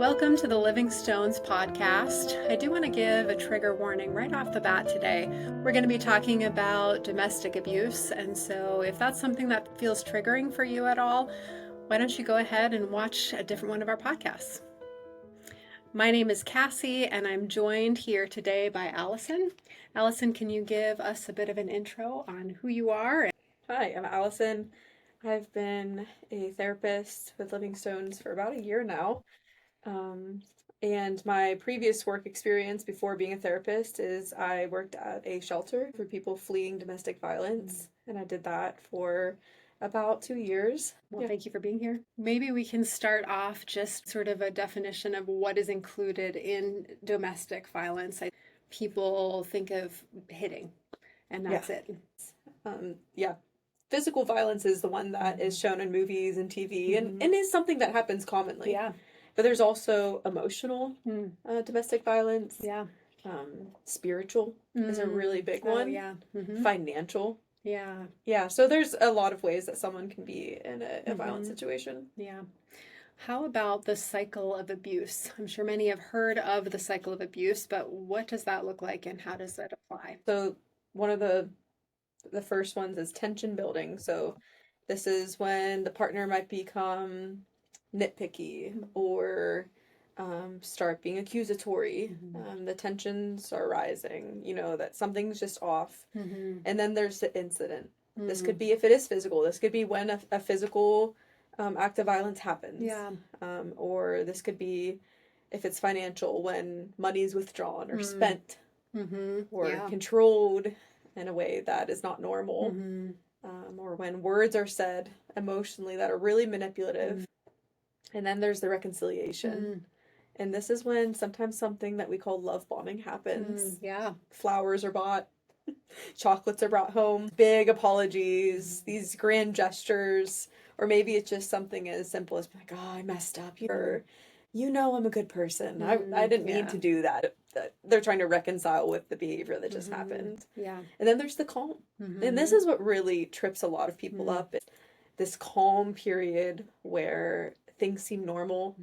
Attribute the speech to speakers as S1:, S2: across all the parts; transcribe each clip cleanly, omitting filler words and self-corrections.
S1: Welcome to the Living Stones podcast. I do want to give a trigger warning right off the bat today. We're going to be talking about domestic abuse, and so if that's something that feels triggering for you at all, why don't you go ahead and watch a different one of our podcasts. My name is Cassie, and I'm joined here today by Allison. Allison, can you give us a bit of an intro on who you are?
S2: Hi, I'm Allison. I've been a therapist with Living Stones for about a year now. And my previous work experience before being a therapist is I worked at a shelter for people fleeing domestic violence, and I did that for about 2 years.
S1: Well, thank you for being here. Maybe we can start off just sort of a definition of what is included in domestic violence. People think of hitting, and that's it.
S2: Yeah. Physical violence is the one that is shown in movies and TV and is something that happens commonly.
S1: Yeah.
S2: But there's also emotional domestic violence.
S1: Yeah.
S2: Spiritual is a really big one.
S1: Oh, yeah.
S2: Financial.
S1: Yeah.
S2: Yeah. So there's a lot of ways that someone can be in a violent situation.
S1: Yeah. How about the cycle of abuse? I'm sure many have heard of the cycle of abuse, but what does that look like and how does that apply?
S2: So one of the first ones is tension building. So this is when the partner might become nitpicky or start being accusatory. The tensions are rising, that something's just off. And then there's the incident. This could be if it is physical. This could be when a physical act of violence happens.
S1: Yeah.
S2: Or this could be if it's financial, when money's withdrawn or spent or controlled in a way that is not normal. Or when words are said emotionally that are really manipulative. And then there's the reconciliation. And this is when sometimes something that we call love bombing happens.
S1: Yeah.
S2: Flowers are bought, chocolates are brought home, big apologies, these grand gestures, or maybe it's just something as simple as like, oh, I messed up. I'm a good person. I didn't mean to do that. They're trying to reconcile with the behavior that just happened.
S1: Yeah.
S2: And then there's the calm. And this is what really trips a lot of people up. It's this calm period where things seem normal.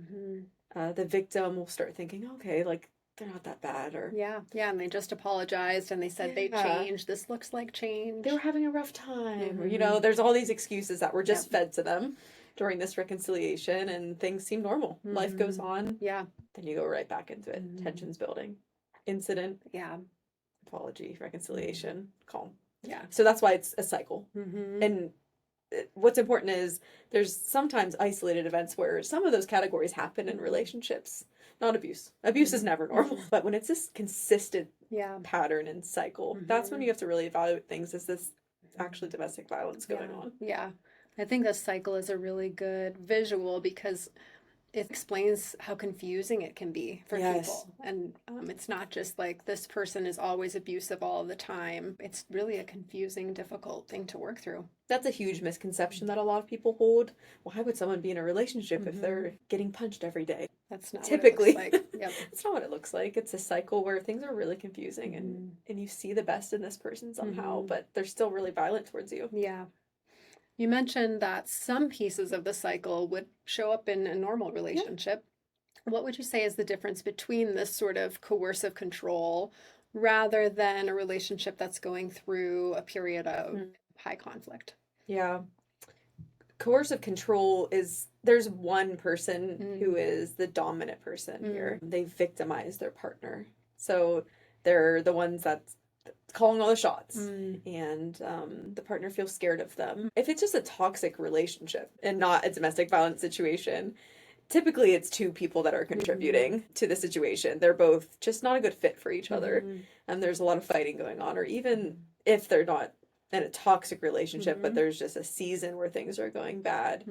S2: The victim will start thinking, okay, like they're not that bad, or
S1: yeah, and they just apologized and they said they changed. This looks like change.
S2: They were having a rough time, or there's all these excuses that were just fed to them during this reconciliation, and things seem normal. Life goes on.
S1: Yeah.
S2: Then you go right back into it. Tensions building, incident.
S1: Yeah.
S2: Apology, reconciliation, calm.
S1: Yeah.
S2: So that's why it's a cycle. And what's important is there's sometimes isolated events where some of those categories happen in relationships, not abuse. Abuse is never normal. But when it's this consistent pattern and cycle, that's when you have to really evaluate things. Is this actually domestic violence going on?
S1: Yeah. I think the cycle is a really good visual because it explains how confusing it can be for people. And it's not just like this person is always abusive all the time. It's really a confusing, difficult thing to work through.
S2: That's a huge misconception that a lot of people hold. Why would someone be in a relationship if they're getting punched every day?
S1: That's not
S2: typically
S1: what it looks like. Yep.
S2: It's not what it looks like. It's a cycle where things are really confusing and you see the best in this person somehow, but they're still really violent towards you.
S1: Yeah. You mentioned that some pieces of the cycle would show up in a normal relationship. What would you say is the difference between this sort of coercive control rather than a relationship that's going through a period of high conflict?
S2: Yeah. Coercive control is, there's one person who is the dominant person here. They victimize their partner. So they're the ones that's calling all the shots, and the partner feels scared of them. If it's just a toxic relationship and not a domestic violence situation, typically it's two people that are contributing to the situation. They're both just not a good fit for each other, and there's a lot of fighting going on. Or even if they're not in a toxic relationship, but there's just a season where things are going bad,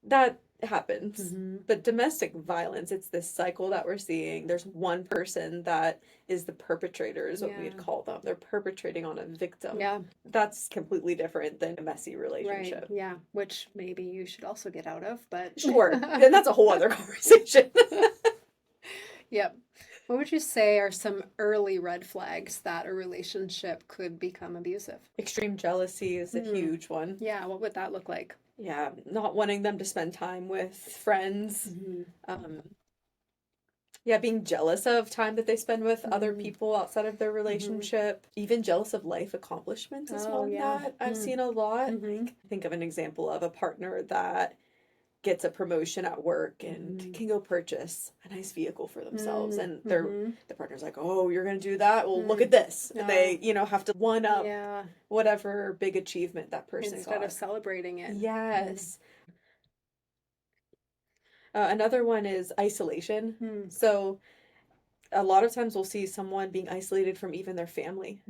S2: that happens. But domestic violence, it's this cycle that we're seeing. There's one person that is the perpetrator, is what we'd call them. They're perpetrating on a victim.
S1: Yeah.
S2: That's completely different than a messy relationship.
S1: Right. Yeah. Which maybe you should also get out of, but
S2: sure. And that's a whole other conversation.
S1: Yep. What would you say are some early red flags that a relationship could become abusive?
S2: Extreme jealousy is a huge one.
S1: Yeah. What would that look like?
S2: Yeah, not wanting them to spend time with friends, Yeah, being jealous of time that they spend with other people outside of their relationship. Even jealous of life accomplishments is
S1: Oh,
S2: one
S1: yeah.
S2: that I've seen a lot.
S1: Mhm.
S2: Like, think of an example of a partner that gets a promotion at work and can go purchase a nice vehicle for themselves, and the partner's like, "Oh, you're gonna do that? Well, look at this," and they have to one up
S1: Yeah.
S2: whatever big achievement that person
S1: Instead of
S2: got.
S1: celebrating it.
S2: Yes. Another one is isolation.
S1: Mm.
S2: So a lot of times we'll see someone being isolated from even their family.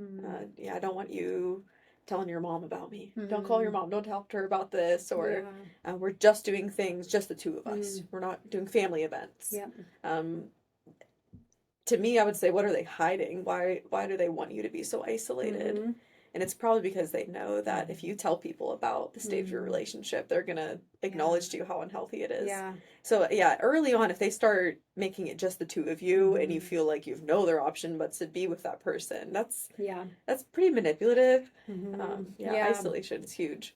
S2: Yeah, I don't want you telling your mom about me. Don't call your mom. Don't talk to her about this. Or we're just doing things, just the two of us. We're not doing family events.
S1: Yeah.
S2: To me, I would say, what are they hiding? Why do they want you to be so isolated? And it's probably because they know that if you tell people about the state of your relationship, they're going to acknowledge to you how unhealthy it is.
S1: Yeah.
S2: So, yeah, early on, if they start making it just the two of you and you feel like you've no other option but to be with that person, that's pretty manipulative. Isolation is huge.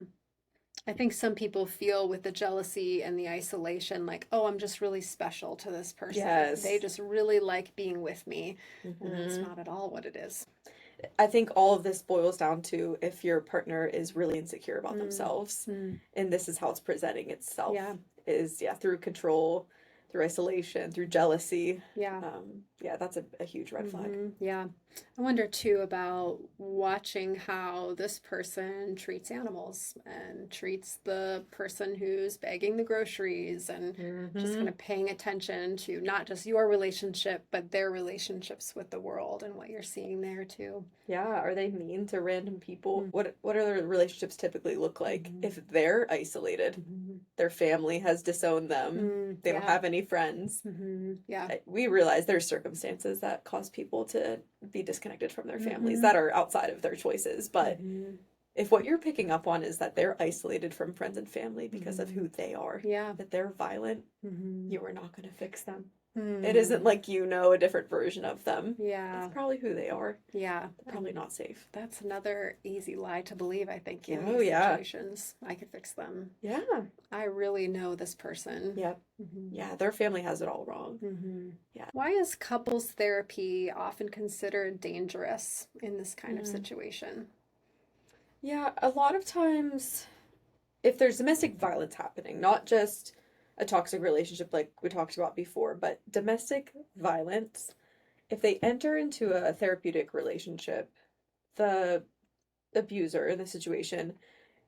S1: I think some people feel with the jealousy and the isolation like, oh, I'm just really special to this person.
S2: Yes.
S1: They just really like being with me. And that's not at all what it is.
S2: I think all of this boils down to if your partner is really insecure about themselves, and this is how it's presenting itself, is through control, through isolation, through jealousy. That's a huge red flag.
S1: Yeah. I wonder too about watching how this person treats animals and treats the person who's bagging the groceries, and just kind of paying attention to not just your relationship, but their relationships with the world and what you're seeing there too.
S2: Yeah, are they mean to random people? What are their relationships typically look like if they're isolated? Their family has disowned them. They don't have any friends.
S1: Yeah.
S2: We realize there's circumstances that cause people to be disconnected from their families that are outside of their choices. But if what you're picking up on is that they're isolated from friends and family because of who they are, that they're violent, you are not going to fix them. It isn't like a different version of them. That's probably who they are.
S1: Yeah.
S2: Probably not safe.
S1: That's another easy lie to believe, I think, in
S2: Oh,
S1: these
S2: yeah.
S1: situations. I could fix them.
S2: Yeah.
S1: I really know this person.
S2: Yep. Yeah, their family has it all wrong. Yeah.
S1: Why is couples therapy often considered dangerous in this kind of situation?
S2: Yeah, a lot of times, if there's domestic violence happening, not just a toxic relationship like we talked about before, but domestic violence, if they enter into a therapeutic relationship, the abuser in the situation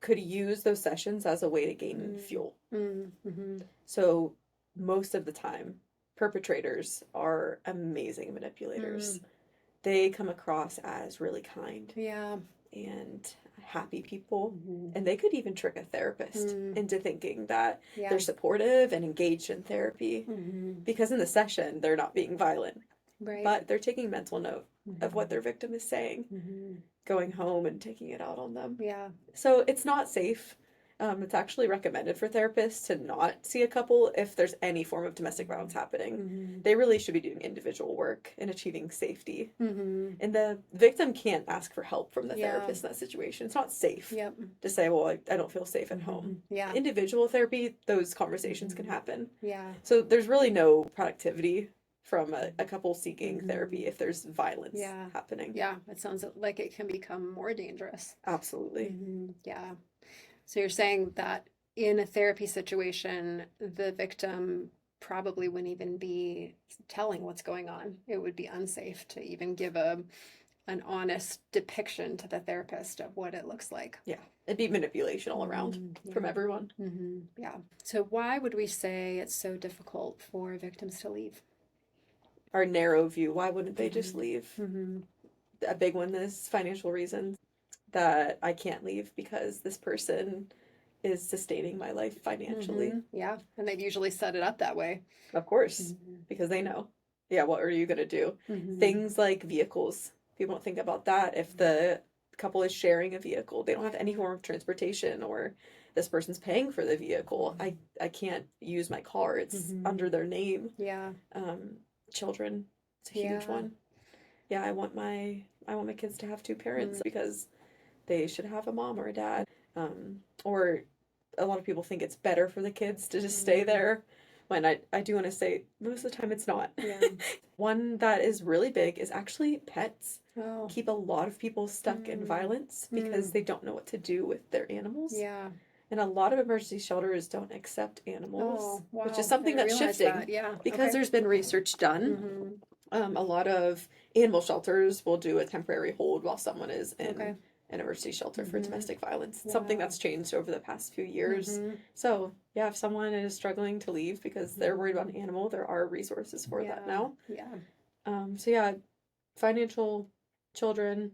S2: could use those sessions as a way to gain fuel. So most of the time, perpetrators are amazing manipulators. They come across as really kind and happy people, and they could even trick a therapist into thinking that they're supportive and engaged in therapy because in the session they're not being violent, but they're taking mental note of what their victim is saying, going home and taking it out on them. So it's not safe. It's actually recommended for therapists to not see a couple if there's any form of domestic violence happening. They really should be doing individual work and achieving safety. And the victim can't ask for help from the therapist in that situation. It's not safe to say, well, I don't feel safe at home. Individual therapy, those conversations can happen. So there's really no productivity from a couple seeking therapy if there's violence happening.
S1: Yeah, it sounds like it can become more dangerous.
S2: Absolutely.
S1: Yeah. So you're saying that in a therapy situation, the victim probably wouldn't even be telling what's going on. It would be unsafe to even give an honest depiction to the therapist of what it looks like.
S2: Yeah, it'd be manipulation all around from everyone.
S1: Yeah. So why would we say it's so difficult for victims to leave?
S2: Our narrow view, why wouldn't they just leave? A big one is financial reasons. That I can't leave because this person is sustaining my life financially.
S1: Yeah, and they've usually set it up that way.
S2: Of course, because they know. Yeah, what are you going to do? Things like vehicles. People don't think about that. If the couple is sharing a vehicle, they don't have any form of transportation, or this person's paying for the vehicle. I can't use my car. It's under their name.
S1: Yeah.
S2: Children, it's a huge one. Yeah, I want my kids to have two parents because they should have a mom or a dad. Or a lot of people think it's better for the kids to just stay there when I do want to say most of the time it's not.
S1: Yeah.
S2: One that is really big is actually pets.
S1: Oh.
S2: Keep a lot of people stuck in violence because they don't know what to do with their animals.
S1: Yeah.
S2: And a lot of emergency shelters don't accept animals,
S1: Oh, wow.
S2: which is something
S1: I didn't
S2: that's
S1: realize
S2: shifting
S1: that. Yeah.
S2: because
S1: Okay.
S2: there's been research done. A lot of animal shelters will do a temporary hold while someone is in
S1: Okay.
S2: an emergency shelter for domestic violence.
S1: Wow.
S2: Something that's changed over the past few years. So, yeah, if someone is struggling to leave because they're worried about an animal, there are resources for that now.
S1: Yeah.
S2: So, yeah, financial, children,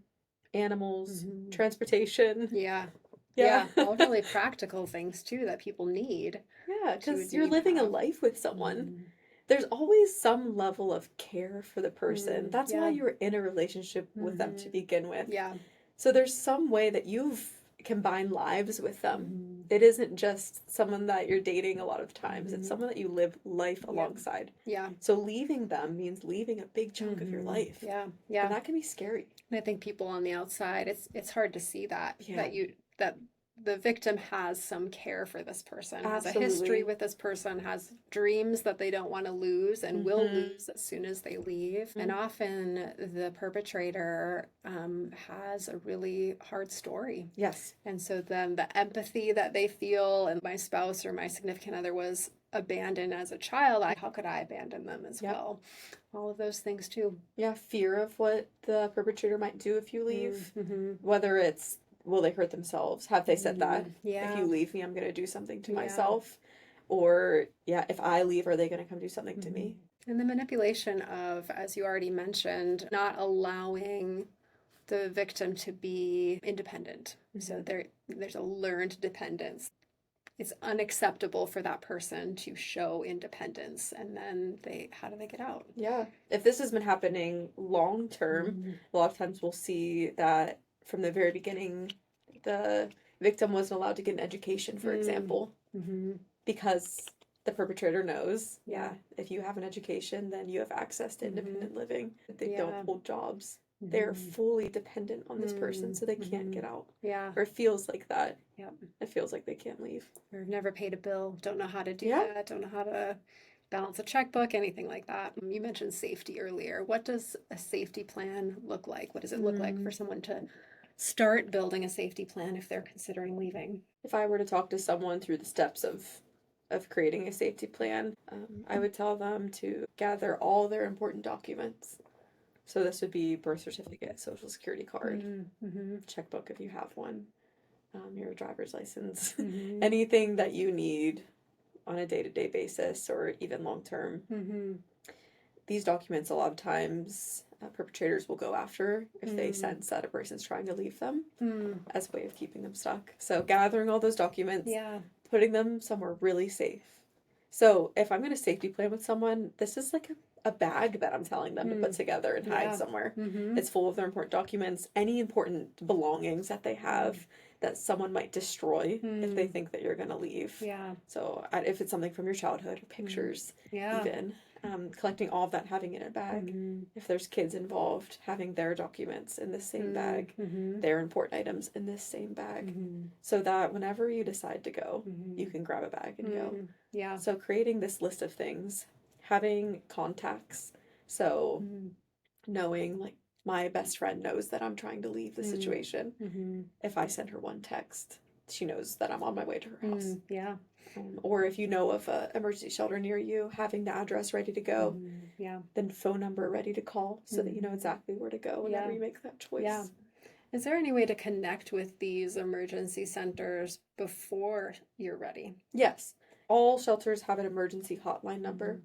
S2: animals, transportation.
S1: Yeah.
S2: Yeah.
S1: Yeah. All really practical things too that people need.
S2: Yeah,
S1: to
S2: because you're
S1: need to
S2: living a
S1: have.
S2: life with someone. There's always some level of care for the person. That's why
S1: Yeah.
S2: you're in a relationship with them to begin with.
S1: Yeah.
S2: So there's some way that you've combined lives with them. It isn't just someone that you're dating a lot of times. It's someone that you live life alongside.
S1: Yeah.
S2: So leaving them means leaving a big chunk of your life.
S1: Yeah. Yeah.
S2: And that can be scary.
S1: And I think people on the outside, it's hard to see that
S2: Yeah.
S1: that the victim has some care for this person, has a
S2: Absolutely.
S1: history with this person, has dreams that they don't want to lose and will lose as soon as they leave. And often the perpetrator has a really hard story.
S2: Yes.
S1: And so then the empathy that they feel, and my spouse or my significant other was abandoned as a child, how could I abandon them as well? All of those things too.
S2: Yeah, fear of what the perpetrator might do if you leave. Whether it's, will they hurt themselves? Have they said that?
S1: Yeah.
S2: If you leave me, I'm going to do something to myself. Or, yeah, if I leave, are they going to come do something to me?
S1: And the manipulation of, as you already mentioned, not allowing the victim to be independent. So there's a learned dependence. It's unacceptable for that person to show independence, and then how do they get out?
S2: Yeah. If this has been happening long term, a lot of times we'll see that from the very beginning, the victim wasn't allowed to get an education, for example, because the perpetrator knows, if you have an education, then you have access to independent living. They don't hold jobs. They're fully dependent on this person, so they can't get out.
S1: Yeah.
S2: Or it feels like that.
S1: Yep.
S2: It feels like they can't leave.
S1: Or never paid a bill, don't know how to do that, don't know how to balance a checkbook, anything like that. You mentioned safety earlier. What does a safety plan look like? What does it look like for someone to start building a safety plan if they're considering leaving?
S2: If I were to talk to someone through the steps of creating a safety plan, I would tell them to gather all their important documents. So this would be birth certificate, social security card, checkbook if you have one, your driver's license, anything that you need on a day-to-day basis or even long-term. These documents, a lot of times, perpetrators will go after if they sense that a person's trying to leave them as a way of keeping them stuck. So gathering all those documents, putting them somewhere really safe. So if I'm going to safety plan with someone, this is like a bag that I'm telling them to put together and hide somewhere. It's full of their important documents, any important belongings that they have that someone might destroy if they think that you're going to leave.
S1: Yeah.
S2: So if it's something from your childhood, or pictures, even, collecting all of that, having it in a bag. If there's kids involved, having their documents in the same bag, their important items in this same bag, so that whenever you decide to go, you can grab a bag and go.
S1: Yeah.
S2: So creating this list of things, having contacts, so knowing, like, my best friend knows that I'm trying to leave the situation. If I send her one text, she knows that I'm on my way to her house.
S1: Yeah.
S2: Or if you know of an emergency shelter near you, having the address ready to go, then phone number ready to call so that you know exactly where to go whenever you make that choice.
S1: Yeah. Is there any way to connect with these emergency centers before you're ready?
S2: Yes. All shelters have an emergency hotline number.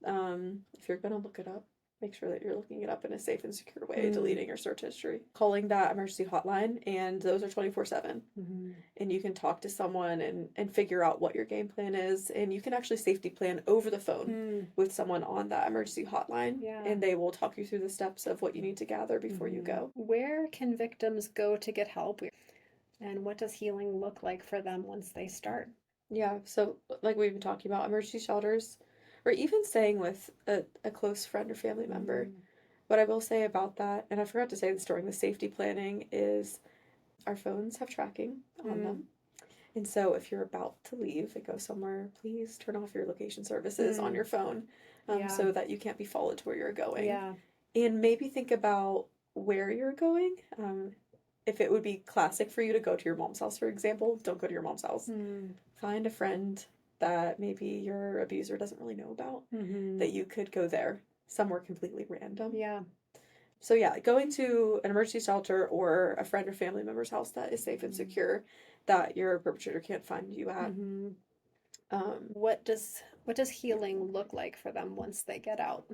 S2: If you're going to look it up, make sure that you're looking it up in a safe and secure way, deleting your search history. Calling that emergency hotline, and those are 24/7. And you can talk to someone and figure out what your game plan is, and you can actually safety plan over the phone with someone on that emergency hotline, and they will talk you through the steps of what you need to gather before you go.
S1: Where can victims go to get help? And what does healing look like for them once they start?
S2: Yeah, so like we've been talking about, emergency shelters, or even staying with a close friend or family member. What I will say about that, and I forgot to say this during the safety planning, is our phones have tracking on them. And so if you're about to leave and go somewhere, please turn off your location services on your phone,
S1: Yeah.
S2: so that you can't be followed to where you're going.
S1: Yeah.
S2: And maybe think about where you're going. If it would be classic for you to go to your mom's house, for example, don't go to your mom's house. Find a friend that maybe your abuser doesn't really know about, that you could go there, somewhere completely random.
S1: Yeah.
S2: So yeah, going to an emergency shelter or a friend or family member's house that is safe and secure, that your perpetrator can't find you at.
S1: What does healing look like for them once they get out?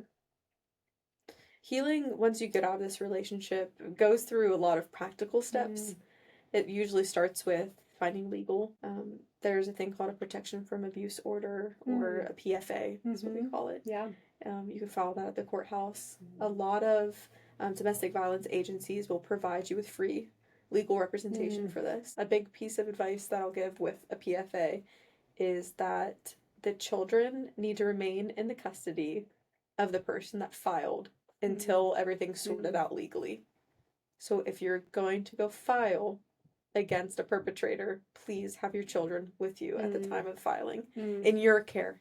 S2: Healing, once you get out of this relationship, goes through a lot of practical steps. It usually starts with finding legal. There's a thing called a protection from abuse order, or a PFA, is what we call it.
S1: Yeah.
S2: You can file that at the courthouse. A lot of domestic violence agencies will provide you with free legal representation for this. A big piece of advice that I'll give with a PFA is that the children need to remain in the custody of the person that filed until everything's sorted out legally. So if you're going to go file against a perpetrator, please have your children with you at the time of filing, in your care.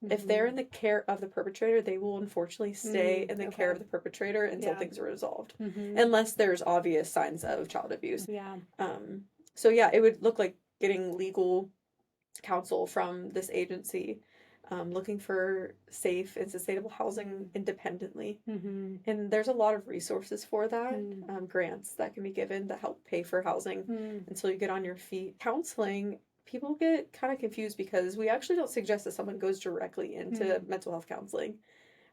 S2: If they're in the care of the perpetrator, they will unfortunately stay in the care of the perpetrator until things are resolved, unless there's obvious signs of child abuse.
S1: Yeah.
S2: So yeah, it would look like getting legal counsel from this agency, looking for safe and sustainable housing independently. And there's a lot of resources for that, grants that can be given that help pay for housing until you get on your feet. Counseling, people get kind of confused because we actually don't suggest that someone goes directly into mental health counseling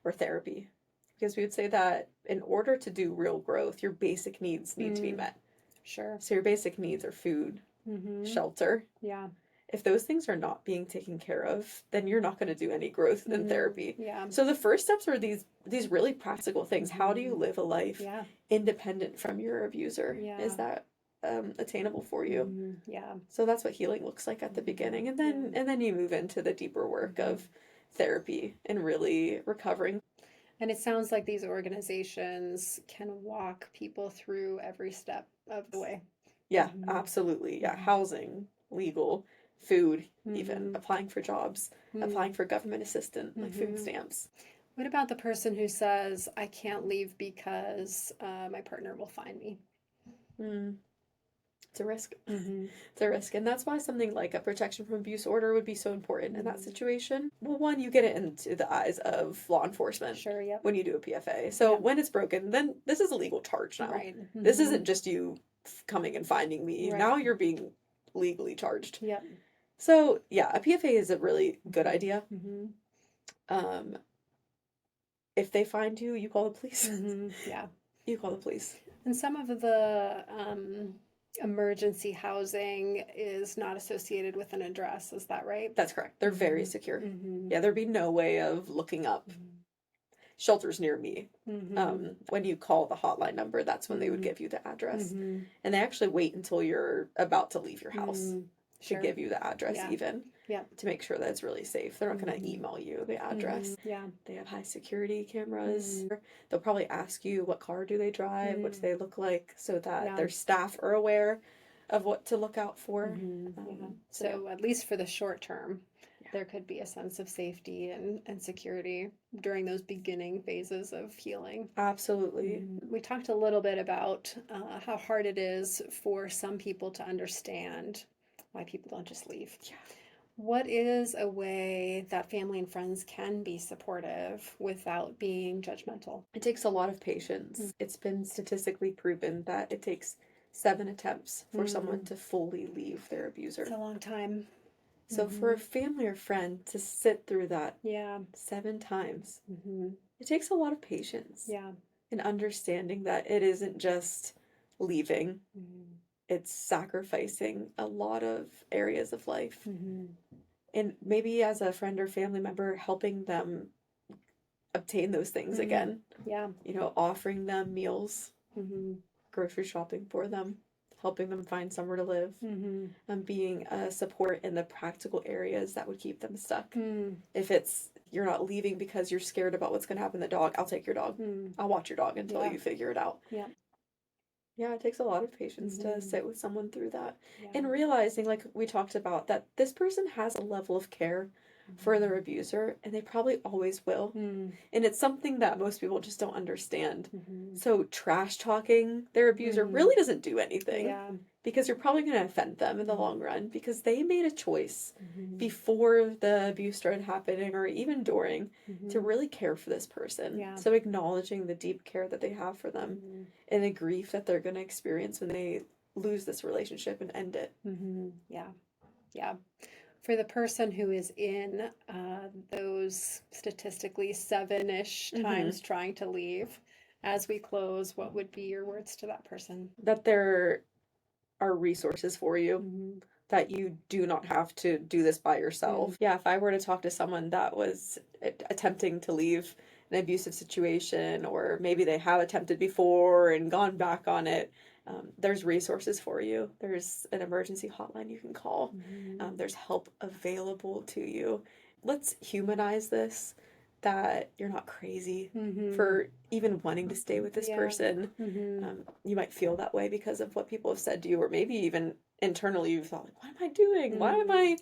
S2: or therapy, because we would say that in order to do real growth, your basic needs need to be met.
S1: Sure.
S2: So your basic needs are food, shelter.
S1: Yeah.
S2: If those things are not being taken care of, then you're not going to do any growth in therapy.
S1: Yeah.
S2: So the first steps are these really practical things. How do you live a life independent from your abuser?
S1: Yeah.
S2: Is that attainable for you?
S1: Yeah.
S2: So that's what healing looks like at the beginning, and then you move into the deeper work of therapy and really recovering.
S1: And it sounds like these organizations can walk people through every step of the way.
S2: Yeah, absolutely. Yeah, housing, legal, food, even applying for jobs, applying for government assistance, like food stamps.
S1: What about the person who says, I can't leave because my partner will find me?
S2: It's a risk. It's a risk. And that's why something like a protection from abuse order would be so important in that situation. Well, one, you get it into the eyes of law enforcement.
S1: Sure, yep.
S2: When you do a PFA. So when it's broken, then this is a legal charge now.
S1: Right.
S2: This isn't just you coming and finding me.
S1: Right.
S2: Now you're being legally charged.
S1: Yep.
S2: So yeah, a PFA is a really good idea. If they find you, you call the police.
S1: Yeah.
S2: You call the police.
S1: And some of the emergency housing is not associated with an address, is that right?
S2: That's correct. They're very secure. Yeah, there'd be no way of looking up shelters near me. When you call the hotline number, that's when they would give you the address. And they actually wait until you're about to leave your house to give you the address, even to make sure that it's really safe. They're not going to email you the address.
S1: Yeah.
S2: They have high security cameras. They'll probably ask you what car do they drive, what do they look like, so that their staff are aware of what to look out for.
S1: So at least for the short term, there could be a sense of safety and security during those beginning phases of healing.
S2: Absolutely.
S1: We talked a little bit about how hard it is for some people to understand why people don't just leave.
S2: Yeah.
S1: What is a way that family and friends can be supportive without being judgmental?
S2: It takes a lot of patience. It's been statistically proven that it takes 7 attempts for someone to fully leave their abuser.
S1: It's a long time.
S2: So for a family or friend to sit through that 7 times, it takes a lot of patience.
S1: Yeah.
S2: And understanding that it isn't just leaving. It's sacrificing a lot of areas of life. And maybe as a friend or family member, helping them obtain those things again.
S1: Yeah.
S2: You know, offering them meals, grocery shopping for them, helping them find somewhere to live, and being a support in the practical areas that would keep them stuck. If it's you're not leaving because you're scared about what's going to happen to the dog, I'll take your dog. I'll watch your dog until you figure it out.
S1: Yeah.
S2: Yeah, it takes a lot of patience to
S1: Mhm.
S2: sit with someone through that.
S1: Yeah.
S2: And realizing, like we talked about, that this person has a level of care for their abuser, and they probably always will.
S1: Mm.
S2: And it's something that most people just don't understand.
S1: Mhm.
S2: So trash talking their abuser
S1: Mm.
S2: really doesn't do anything,
S1: Yeah.
S2: because you're probably going to offend them in the long run, because they made a choice
S1: Mhm.
S2: before the abuse started happening, or even during, to
S1: Mhm.
S2: really care for this person.
S1: Yeah.
S2: So acknowledging the deep care that they have for them,
S1: Mhm.
S2: and the grief that they're going to experience when they lose this relationship and end it.
S1: Mhm. Yeah. Yeah. For the person who is in those statistically 7-ish times trying to leave, as we close, what would be your words to that person?
S2: That there are resources for you,
S1: Mm-hmm.
S2: that you do not have to do this by yourself.
S1: Mm.
S2: Yeah, if I were to talk to someone that was attempting to leave an abusive situation, or maybe they have attempted before and gone back on it, there's resources for you. There's an emergency hotline you can call.
S1: Mm-hmm.
S2: There's help available to you. Let's humanize this, that you're not crazy
S1: Mm-hmm.
S2: for even wanting to stay with this
S1: Yeah.
S2: person.
S1: Mm-hmm.
S2: You might feel that way because of what people have said to you, or maybe even internally you've thought, like, what am I doing?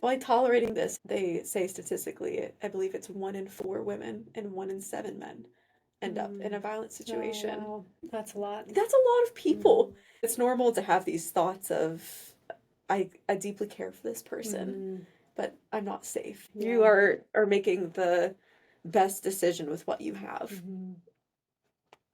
S2: Why tolerating this? They say statistically, I believe it's 1 in 4 women and 1 in 7 men end up in a violent situation.
S1: Oh, wow. That's a lot.
S2: That's a lot of people.
S1: Mm-hmm.
S2: It's normal to have these thoughts of, I deeply care for this person,
S1: Mm-hmm.
S2: but I'm not safe.
S1: Yeah.
S2: You are making the best decision with what you have.
S1: Mm-hmm.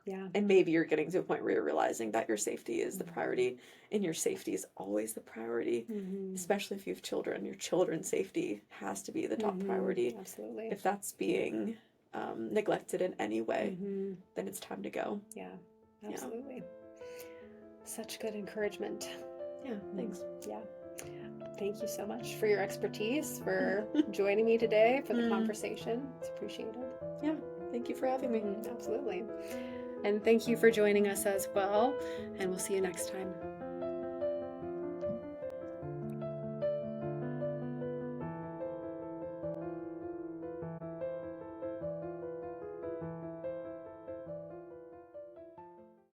S1: Yeah.
S2: And maybe you're getting to a point where you're realizing that your safety is the priority, and your safety is always the priority,
S1: Mm-hmm.
S2: especially if you have children. Your children's safety has to be the top priority.
S1: Absolutely.
S2: If that's being neglected in any way,
S1: Mm-hmm.
S2: then it's time to go.
S1: Yeah, absolutely. Such good encouragement.
S2: Yeah, thanks.
S1: Yeah. Thank you so much for your expertise, for joining me today for the conversation. It's appreciated.
S2: Yeah, thank you for having me.
S1: Absolutely. And thank you for joining us as well. And we'll see you next time.